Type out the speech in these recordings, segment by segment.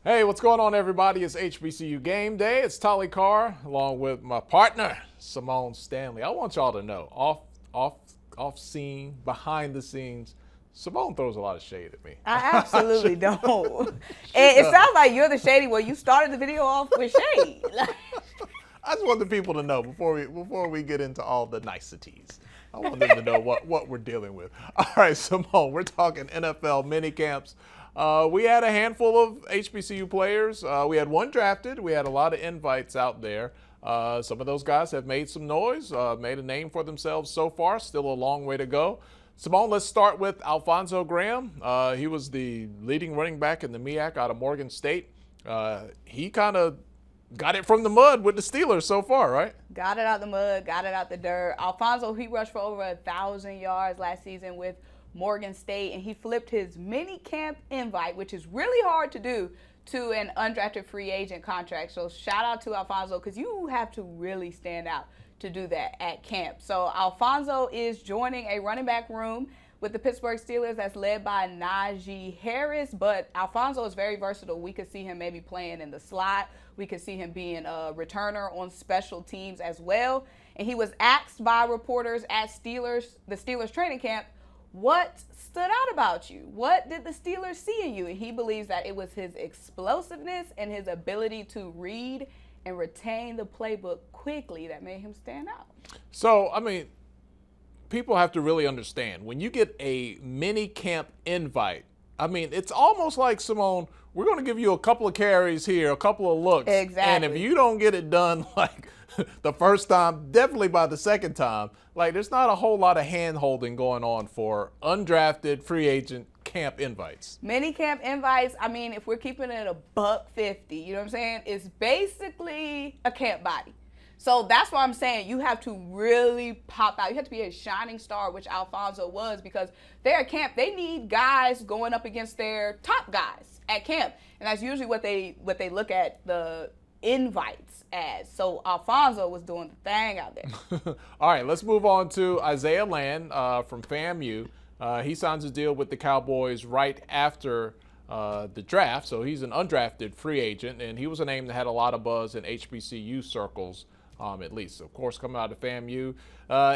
Hey, what's going on, everybody? It's HBCU Game Day. It's Tolly Carr along with my partner, Symone Stanley. I want y'all to know, off scene, behind the scenes, Symone throws a lot of shade at me. I absolutely don't. It sounds like you're the shady one. You started the video off with shade. I just want the people to know before we get into all the niceties. I want them to know what we're dealing with. All right, Symone, we're talking NFL mini camps. We had a handful of HBCU players. We had one drafted. We had a lot of invites out there. Some of those guys have made some noise, made a name for themselves so far. Still a long way to go. Symone, let's start with Alfonso Graham. He was the leading running back in the MEAC out of Morgan State. He kind of got it from the mud with the Steelers so far, right? Got it out the mud, got it out the dirt. Alfonso, he rushed for over 1,000 yards last season with Morgan State, and he flipped his mini camp invite, which is really hard to do, to an undrafted free agent contract. So shout out to Alfonso, because you have to really stand out to do that at camp. So Alfonso is joining a running back room with the Pittsburgh Steelers that's led by Najee Harris, but Alfonso is very versatile. We could see him maybe playing in the slot. We could see him being a returner on special teams as well. And he was asked by reporters at the Steelers training camp, what stood out about you? What did the Steelers see in you? And he believes that it was his explosiveness and his ability to read and retain the playbook quickly that made him stand out. So, I mean, people have to really understand, when you get a mini camp invite, I mean, it's almost like, Symone, we're going to give you a couple of carries here, a couple of looks. Exactly. And if you don't get it done like the first time, definitely by the second time, like there's not a whole lot of hand-holding going on for undrafted free agent camp invites. Mini camp invites, I mean, if we're keeping it $150, you know what I'm saying? It's basically a camp body. So that's why I'm saying you have to really pop out. You have to be a shining star, which Alfonso was, because they're at camp. They need guys going up against their top guys at camp. And that's usually what they look at the invites as. So Alfonso was doing the thing out there. All right, let's move on to Isaiah Land from FAMU. He signs his deal with the Cowboys right after the draft. So he's an undrafted free agent, and he was a name that had a lot of buzz in HBCU circles. At least, of course, coming out of FAMU.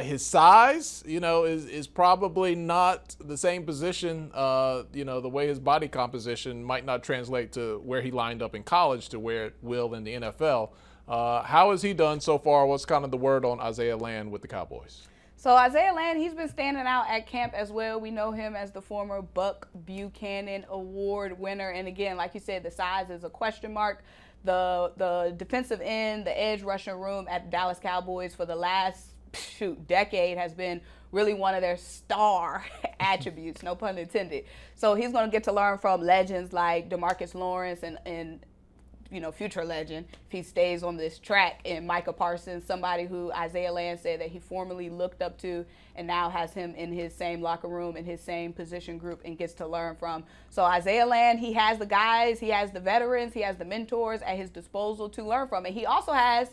His size, is probably not the same position. The way his body composition might not translate to where he lined up in college to where it will in the NFL. How has he done so far? What's kind of the word on Isaiah Land with the Cowboys? So Isaiah Land, he's been standing out at camp as well. We know him as the former Buck Buchanan Award winner. And again, like you said, the size is a question mark. The defensive end, the edge rushing room at the Dallas Cowboys for the last decade has been really one of their star attributes, no pun intended. So he's going to get to learn from legends like DeMarcus Lawrence and future legend, if he stays on this track, and Micah Parsons, somebody who Isaiah Land said that he formerly looked up to and now has him in his same locker room, in his same position group, and gets to learn from. So Isaiah Land, he has the guys, he has the veterans, he has the mentors at his disposal to learn from. And he also has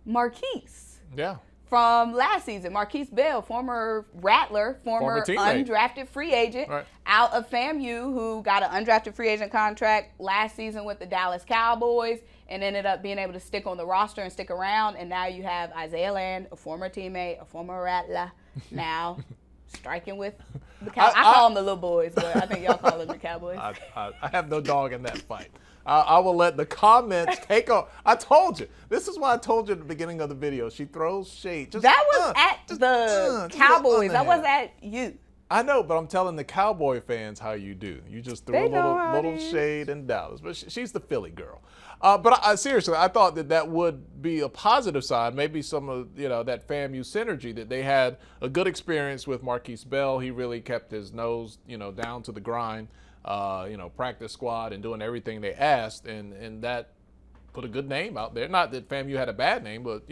Marquise. Yeah. From last season, Marquise Bell, former Rattler, former undrafted free agent out of FAMU, who got an undrafted free agent contract last season with the Dallas Cowboys and ended up being able to stick on the roster and stick around. And now you have Isaiah Land, a former teammate, a former Rattler, now striking with the Cowboys. I call them the little boys, but I think y'all call them the Cowboys. I have no dog in that fight. I will let the comments take off. I told you. This is why I told you at the beginning of the video. She throws shade. That was at the Cowboys. That was at you. I know, but I'm telling the Cowboy fans how you do. You just threw a little shade in Dallas. But she's the Philly girl. But seriously, I thought that would be a positive side. Maybe some of that FAMU synergy, that they had a good experience with Marquise Bell. He really kept his nose down to the grind. Practice squad and doing everything they asked, and that put a good name out there. Not that FAMU had a bad name, but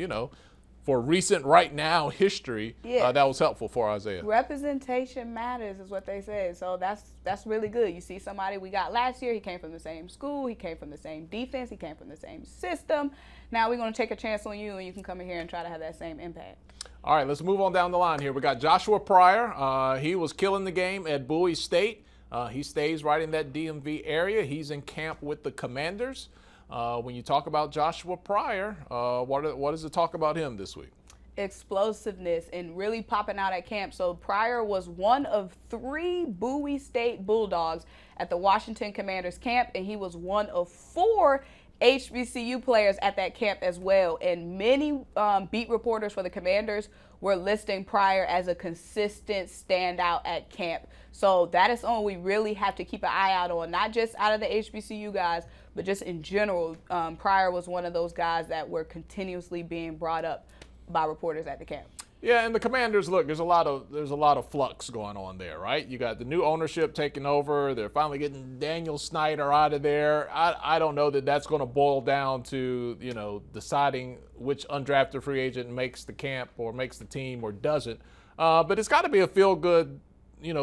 for recent right now history, that was helpful for Isaiah. Representation matters is what they say. So that's really good. You see somebody we got last year, he came from the same school, he came from the same defense, he came from the same system. Now we're going to take a chance on you, and you can come in here and try to have that same impact. All right, let's move on down the line here. We got Joshua Pryor. He was killing the game at Bowie State. He stays right in that DMV area. He's in camp with the Commanders. When you talk about Joshua Pryor, what does it talk about him this week? Explosiveness and really popping out at camp. So Pryor was one of 3 Bowie State Bulldogs at the Washington Commanders camp, and he was one of 4 HBCU players at that camp as well. And many beat reporters for the Commanders were listing Pryor as a consistent standout at camp. So that is someone we really have to keep an eye out on, not just out of the HBCU guys, but just in general. Pryor was one of those guys that were continuously being brought up by reporters at the camp. Yeah, and the Commanders, look, there's a lot of flux going on there, right? You got the new ownership taking over. They're finally getting Daniel Snyder out of there. I don't know that that's going to boil down to, deciding which undrafted free agent makes the camp or makes the team or doesn't. But it's got to be a feel-good,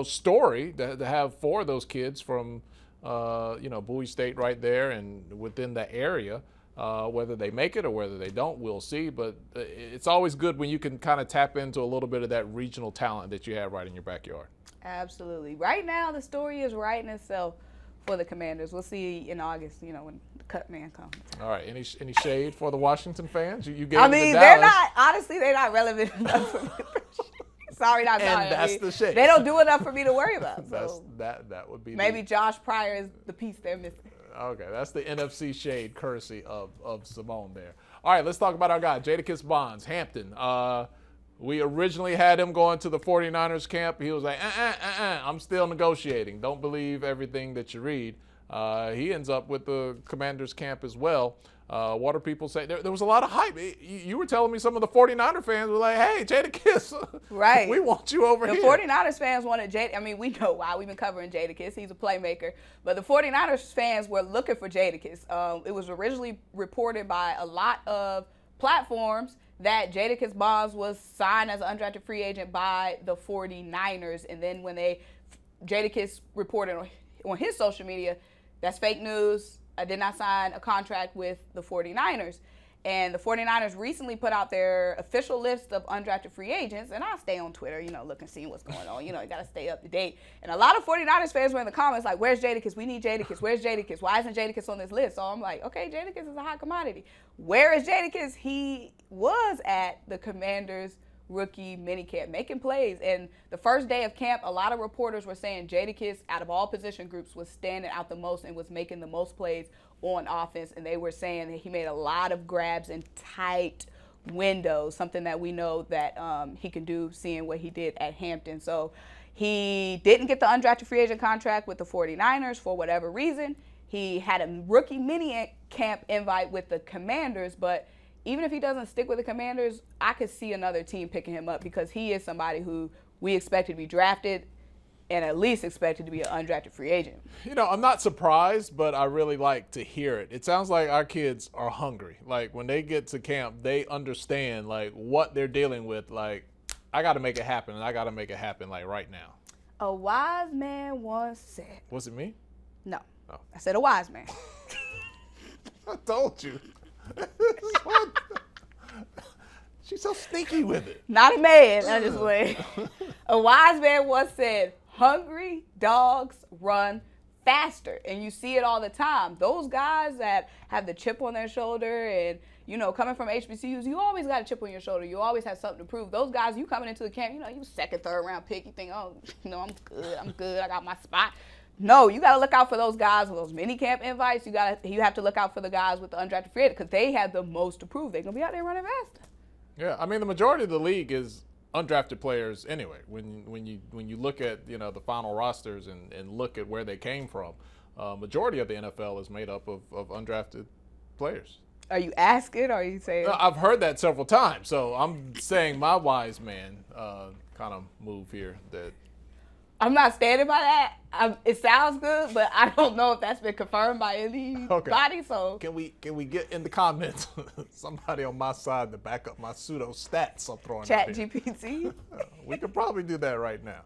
story to have 4 of those kids from, Bowie State right there and within the area. Whether they make it or whether they don't, we'll see. But it's always good when you can kind of tap into a little bit of that regional talent that you have right in your backyard. Absolutely. Right now, the story is writing itself for the Commanders. We'll see in August, when the cut man comes. All right. Any shade for the Washington fans? You gave I them mean, to they're Dallas. not. Honestly, they're not relevant enough for me. Sorry, not sorry. And that's the shade. They don't do enough for me to worry about. So that would be maybe Josh Pryor is the piece they're missing. Okay, that's the NFC shade courtesy of Symone there. All right, let's talk about our guy, Jadakis Bonds, Hampton. We originally had him going to the 49ers camp. He was like, I'm still negotiating. Don't believe everything that you read. He ends up with the Commanders camp as well. What do people say? There was a lot of hype. You were telling me some of the 49er fans were like, hey, Jadakis, right. we want you over here. The 49ers fans wanted Jadakis. I mean, we know why. We've been covering Jadakis. He's a playmaker. But the 49ers fans were looking for Jadakis. It was originally reported by a lot of platforms that Jadakis Bonds was signed as an undrafted free agent by the 49ers. And then when Jadakis reported on his social media, that's fake news. I did not sign a contract with the 49ers. And the 49ers recently put out their official list of undrafted free agents. And I stay on Twitter, looking, seeing what's going on. You got to stay up to date. And a lot of 49ers fans were in the comments like, where's Jadakis? We need Jadakis. Where's Jadakis? Why isn't Jadakis on this list? So I'm like, okay, Jadakis is a hot commodity. Where is Jadakis? He was at the Commanders rookie minicamp, making plays. And the first day of camp, a lot of reporters were saying Jadakis, out of all position groups, was standing out the most and was making the most plays on offense. And they were saying that he made a lot of grabs in tight windows, something that we know that he can do, seeing what he did at Hampton. So he didn't get the undrafted free agent contract with the 49ers for whatever reason. He had a rookie mini camp invite with the Commanders, but even if he doesn't stick with the Commanders, I could see another team picking him up because he is somebody who we expected to be drafted and at least expected to be an undrafted free agent. I'm not surprised, but I really like to hear it. It sounds like our kids are hungry. Like, when they get to camp, they understand, like, what they're dealing with. Like, I got to make it happen, and I got to make it happen, like, right now. A wise man once said. Was it me? No. Oh. I said a wise man. I told you. She's so sneaky with it. Not a man, I just wait. A wise man once said, hungry dogs run faster. And you see it all the time. Those guys that have the chip on their shoulder and, coming from HBCUs, you always got a chip on your shoulder. You always have something to prove. Those guys, you coming into the camp, you second, third round pick. You think, I'm good. I got my spot. No, you got to look out for those guys with those mini camp invites. You have to look out for the guys with the undrafted free agent because they have the most to prove. They're going to be out there running faster. Yeah, I mean, the majority of the league is undrafted players anyway. When you look at the final rosters and look at where they came from, majority of the NFL is made up of undrafted players. Are you asking or are you saying? I've heard that several times, so I'm saying my wise man kind of move here that. I'm not standing by that. It sounds good, but I don't know if that's been confirmed by anybody. Okay. So can we get in the comments somebody on my side to back up my pseudo stats I'm throwing out here? ChatGPT. We could probably do that right now.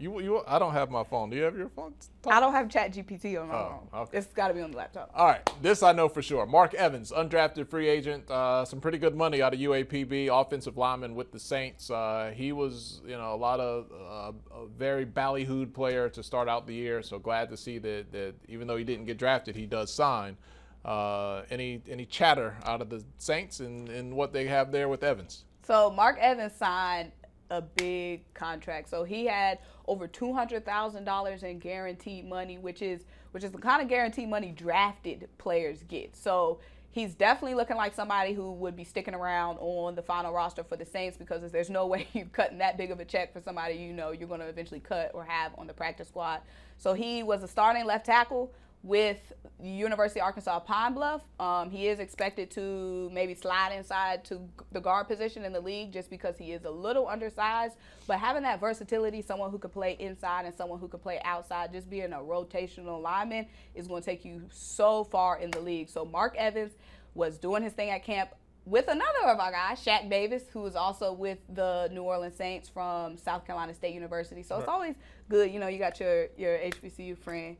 I don't have my phone. Do you have your phone? I don't have ChatGPT on my phone. Okay. It's got to be on the laptop. All right, this I know for sure. Mark Evans, undrafted free agent, some pretty good money out of UAPB, offensive lineman with the Saints. He was, a very ballyhooed player to start out the year. So glad to see that even though he didn't get drafted, he does sign. Any chatter out of the Saints and what they have there with Evans? So Mark Evans signed a big contract. So he had over $200,000 in guaranteed money, which is the kind of guaranteed money drafted players get. So he's definitely looking like somebody who would be sticking around on the final roster for the Saints, because there's no way you're cutting that big of a check for somebody you're going to eventually cut or have on the practice squad. So he was a starting left tackle with University of Arkansas Pine Bluff. He is expected to maybe slide inside to the guard position in the league just because he is a little undersized. But having that versatility, someone who could play inside and someone who could play outside, just being a rotational lineman is going to take you so far in the league. So Mark Evans was doing his thing at camp with another of our guys, Shaq Davis, who is also with the New Orleans Saints from South Carolina State University. So It's always good, you got your HBCU friend.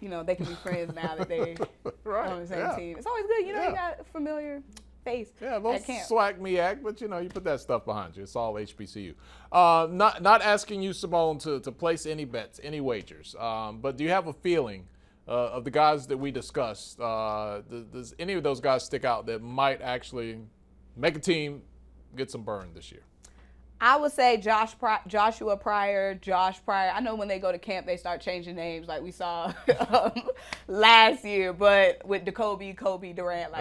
They can be friends now that they on the same team. It's always good, you got a familiar face. Yeah, those swag me act, but you put that stuff behind you. It's all HBCU. Not asking you, Symone, to place any bets, any wagers, but do you have a feeling of the guys that we discussed? Does any of those guys stick out that might actually make a team get some burn this year? I would say Joshua Pryor, Josh Pryor. I know when they go to camp, they start changing names like we saw last year, but with Kobe Durant,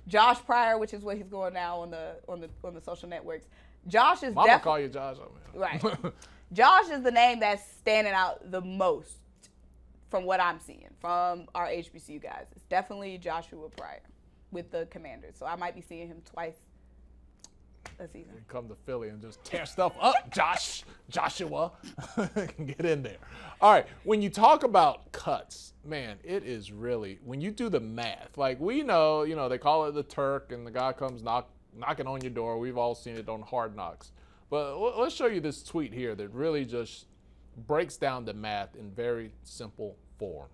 Josh Pryor, which is what he's going now on the social networks. Josh is Mama call you Josh. Right. Josh is the name that's standing out the most from what I'm seeing from our HBCU guys. It's definitely Joshua Pryor with the Commanders. So I might be seeing him twice a season. Come to Philly and just tear stuff up, Joshua. Get in there. All right, when you talk about cuts, man, it is really, when you do the math, like we know, they call it the Turk and the guy comes knocking on your door. We've all seen it on Hard Knocks. But let's show you this tweet here that really just breaks down the math in very simple form.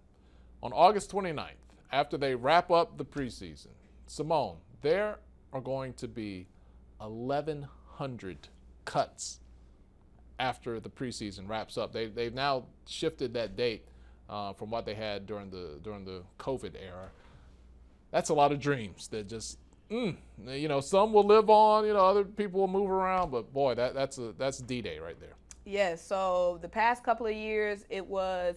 On August 29th, after they wrap up the preseason, Symone, there are going to be 1,100 cuts after the preseason wraps up. They've now shifted that date from what they had during the COVID era. That's a lot of dreams that just, some will live on, other people will move around, but boy, that's D-Day right there. Yes, so the past couple of years, it was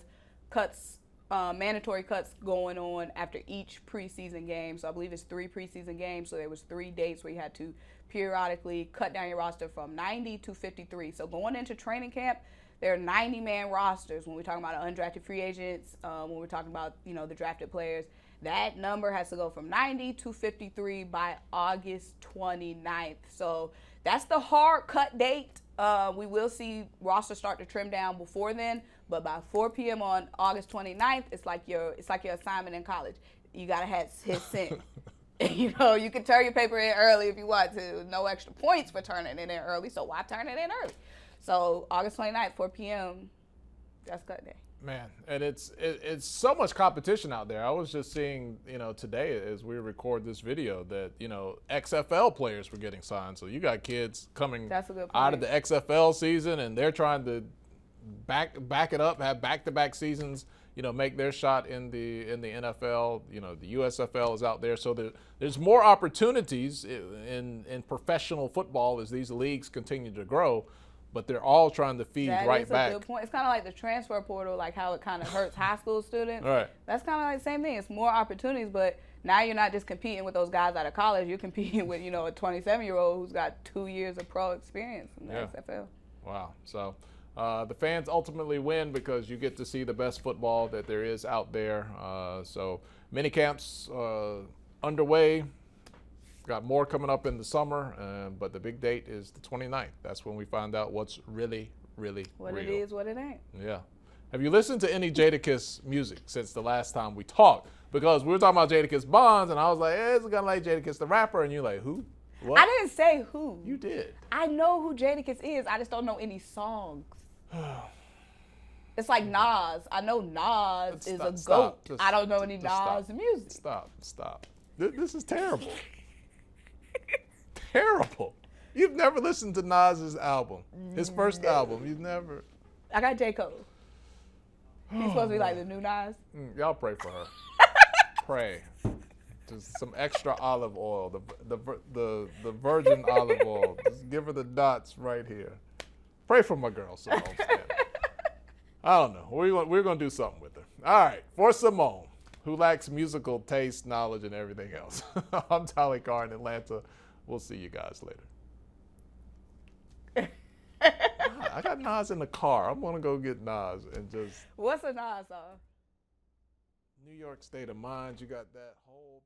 cuts, mandatory cuts going on after each preseason game. So I believe it's 3 preseason games. So there was 3 dates where you had to periodically cut down your roster from 90 to 53. So going into training camp, there are 90-man rosters when we're talking about undrafted free agents, when we're talking about, the drafted players. That number has to go from 90 to 53 by August 29th. So that's the hard cut date. We will see rosters start to trim down before then, but by 4 p.m. on August 29th, it's like your assignment in college. You gotta hit send. You can turn your paper in early if you want to. No extra points for turning it in early, so why turn it in early? So August 29th, 4 p.m., that's cut day. Man, and it's so much competition out there. I was just seeing, today as we record this video that, XFL players were getting signed. So you got kids coming out of the XFL season, and they're trying to back it up, have back-to-back seasons, make their shot in the NFL. The USFL is out there. So there's more opportunities in professional football as these leagues continue to grow. But they're all trying to feed right back. That is a good point. It's kind of like the transfer portal, like how it kind of hurts high school students. Right. That's kind of like the same thing. It's more opportunities, but now you're not just competing with those guys out of college. You're competing with, a 27-year-old who's got 2 years of pro experience in the XFL. Wow. So the fans ultimately win because you get to see the best football that there is out there. So mini camps underway. Got more coming up in the summer, but the big date is the 29th. That's when we find out what's really real. What it is, what it ain't. Yeah. Have you listened to any Jadakis music since the last time we talked? Because we were talking about Jadakis Bonds, and I was like, it's kind of like Jadakis the rapper, and you're like, who? What? I didn't say who. You did. I know who Jadakis is. I just don't know any songs. It's like Nas. I know Nas is a goat. Stop. I don't know any Just Nas music. Stop. This is terrible. Terrible. You've never listened to Nas's album, his first album. You've never. I got J. Cole. He's supposed to be like the new Nas. Y'all pray for her. Pray. Just some extra olive oil, the virgin olive oil. Just give her the dots right here. Pray for my girl, Symone Stanley. I don't know. We're going to do something with her. All right. For Symone, who lacks musical taste, knowledge, and everything else. I'm Tolly Carr in Atlanta. We'll see you guys later. I got Nas in the car. I'm going to go get Nas and just. What's a Nas song? New York State of Mind. You got that whole.